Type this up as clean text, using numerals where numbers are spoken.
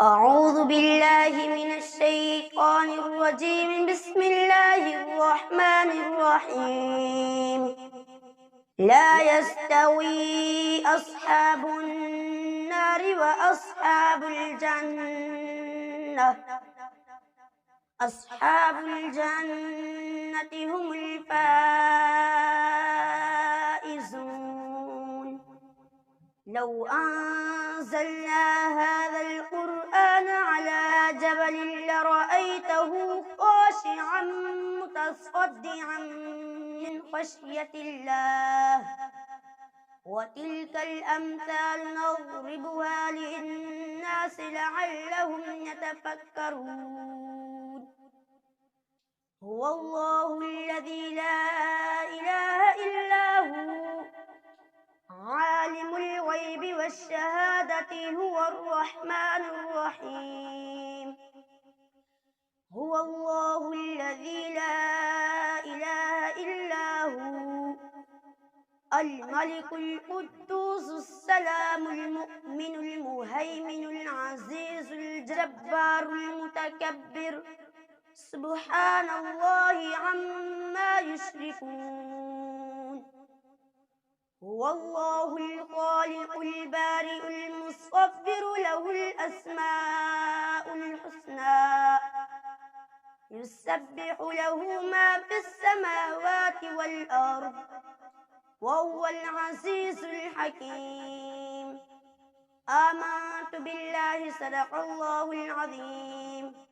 أعوذ بالله من الشيطان الرجيم. بسم الله الرحمن الرحيم. لا يستوي أصحاب النار وأصحاب الجنة. أصحاب الجنة هم الفائزون. لو أنزلنا هذا القرآن على جبل لرأيته خاشعا متصدعا من خشية الله. وتلك الأمثال نضربها للناس لعلهم يتفكرون. هو الله الذي لا إله إلا هو عالم الغيب والشهادة. هو الرحمن الرحيم. هو الله الذي لا إله إلا هو الملك القدوس السلام المؤمن المهيمن العزيز الجبار المتكبر. سبحان الله عما يشركون. هو الله الخالق البارئ المصور له الأسماء الحسنى. يسبح له ما في السماوات والأرض وهو العزيز الحكيم. آمنت بالله صدق الله العظيم.